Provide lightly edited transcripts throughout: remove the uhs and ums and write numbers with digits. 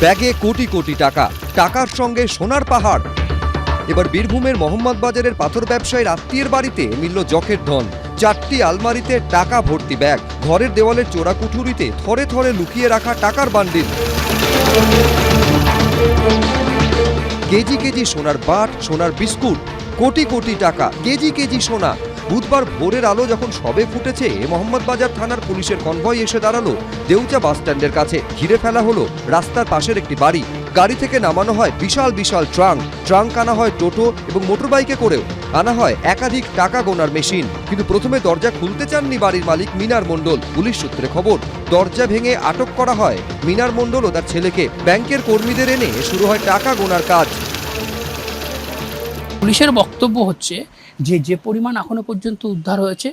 ব্যাগে কোটি কোটি টাকা, টাকার সঙ্গে সোনার পাহাড়। এবার বীরভূমের মোহাম্মদ বাজারের পাথর ব্যবসায়ীর আত্মীয়ের বাড়িতে মিলল যখের ধন। 4টি আলমারিতে টাকা ভর্তি ব্যাগ, ঘরের দেওয়ালের চোরা কুঠুরিতে থরে থরে লুকিয়ে রাখা টাকার বান্ডিল। কেজি কেজি সোনার বাট, সোনার বিস্কুট, কোটি কোটি টাকা, কেজি কেজি সোনা। বুধবার ভোরের আলো যখন সবে ফুটেছে, মোহাম্মদ বাজার থানার পুলিশের কনভয় এসে দাঁড়ালো দেউচা বাস স্ট্যান্ডের কাছে। ঘিরে ফেলা হলো রাস্তার পাশের একটি বাড়ি। গাড়ি থেকে নামানো হয় বিশাল বিশাল ট্রাঙ্ক আনা হয় টোটো এবং মোটরবাইকে করেও। আনা হয় একাধিক টাকা গোনার মেশিন। কিন্তু প্রথমে দরজা খুলতে চাননি বাড়ির মালিক মিনার মণ্ডল। পুলিশ সূত্রে খবর, দরজা ভেঙে আটক করা হয় মিনার মণ্ডল ও তার ছেলেকে। ব্যাংকের কর্মীদের এনে শুরু হয় টাকা গোনার কাজ। পুলিশের বক্তব্য হচ্ছে যে পরিমাণ এখনো পর্যন্ত উদ্ধার হয়েছে,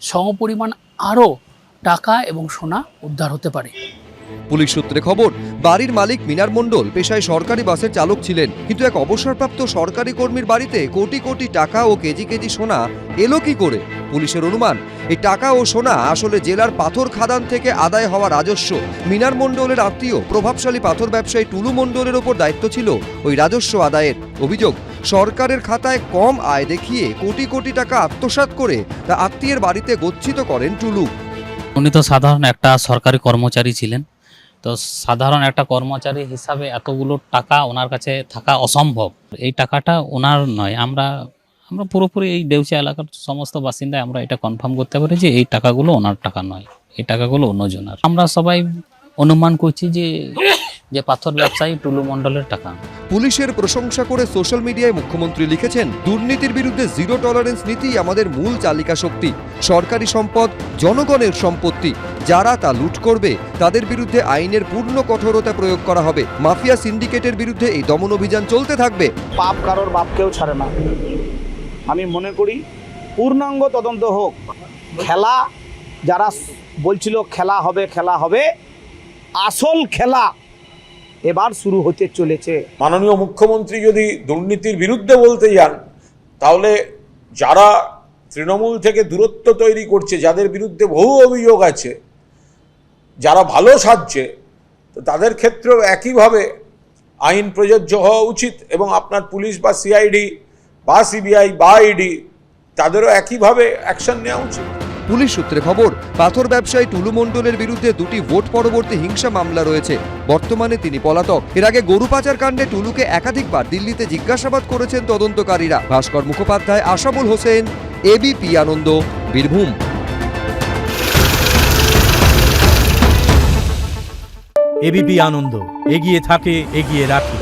সমপরিমাণ আরও টাকা এবং সোনা উদ্ধার হতে পারে। পুলিশ সূত্রে খবর, বাড়ির মালিক মিনার মণ্ডল পেশায় সরকারি বাসের চালক ছিলেন। কিন্তু এক অবসরপ্রাপ্ত সরকারি কর্মীর বাড়িতে কোটি কোটি টাকা ও কেজি কেজি সোনা এলো কি করে? পুলিশের অনুমান, এই টাকা ও সোনা আসলে জেলার পাথর খাদান থেকে আদায় হওয়া রাজস্ব। মিনার মণ্ডলের আত্মীয় প্রভাবশালী পাথর ব্যবসায়ী টুলু মণ্ডলের ওপর দায়িত্ব ছিল ওই রাজস্ব আদায়ের। অভিযোগ, সরকারের খাতায় কম আয় দেখিয়ে কোটি কোটি টাকা আত্মসাৎ করে তা আত্মীয়ের বাড়িতে গচ্ছিত করেন টুলু। উনি তো সাধারণ একটা সরকারি কর্মচারী ছিলেন। তো সাধারণ একটা কর্মচারী হিসাবে এতগুলো টাকা ওনার কাছে থাকা অসম্ভব। এই টাকাটা ওনার নয়। আমরা পুরোপুরি এই দেউচা এলাকার সমস্ত বাসিন্দায় আমরা এটা কনফার্ম করতে পারি যে এই টাকাগুলো ওনার টাকা নয়, এই টাকাগুলো অন্যজনের। আমরা সবাই অনুমান করছি যে পাথর ব্যবসায়ী টুলু মণ্ডলের টাকা। পুলিশের প্রশংসা করে সোশ্যাল মিডিয়ায় মুখ্যমন্ত্রী লিখেছেন, দুর্নীতির বিরুদ্ধে জিরো টলারেন্স নীতি আমাদের মূল চালিকা শক্তি। সরকারি সম্পদ জনগণের সম্পত্তি, যারা তা লুট করবে তাদের বিরুদ্ধে আইনের পূর্ণ কঠোরতা প্রয়োগ করা হবে। মাফিয়া সিন্ডিকেটের বিরুদ্ধে এই দমন অভিযান চলতে থাকবে। পাপ কারোর বাপকেও ছাড়ে না। আমি মনে করি পূর্ণাঙ্গ তদন্ত হোক। খেলা যারা বলছিল খেলা হবে, আসল খেলা এবার শুরু হতে চলেছে। মাননীয় মুখ্যমন্ত্রী যদি দুর্নীতির বিরুদ্ধে বলতে যান, তাহলে যারা তৃণমূল থেকে দূরত্ব তৈরি করছে, যাদের বিরুদ্ধে বহু অভিযোগ আছে, যারা ভালো সাজছে, তো তাদের ক্ষেত্রেও একইভাবে আইন প্রযোজ্য হওয়া উচিত। এবং আপনার পুলিশ বা সিআইডি বা সিবিআই বা ইডি তাদেরও একইভাবে অ্যাকশন নেওয়া উচিত। পুলিশ সূত্রে খবর, পাথর ব্যবসায়ী টুলু মণ্ডলের বিরুদ্ধে 2টি ভোট পরবর্তী হিংসা মামলা রয়েছে। বর্তমানে তিনি পলাতক। এর আগে গরু পাচার কাণ্ডে টুলুকে একাধিকবার দিল্লিতে জিজ্ঞাসাবাদ করেছেন তদন্তকারীরা। ভাস্কর মুখোপাধ্যায়, আশাবুল হোসেন, এবিপি আনন্দ, বীরভূম। এবিপি আনন্দ, এগিয়ে থাকে, এগিয়ে রাখে।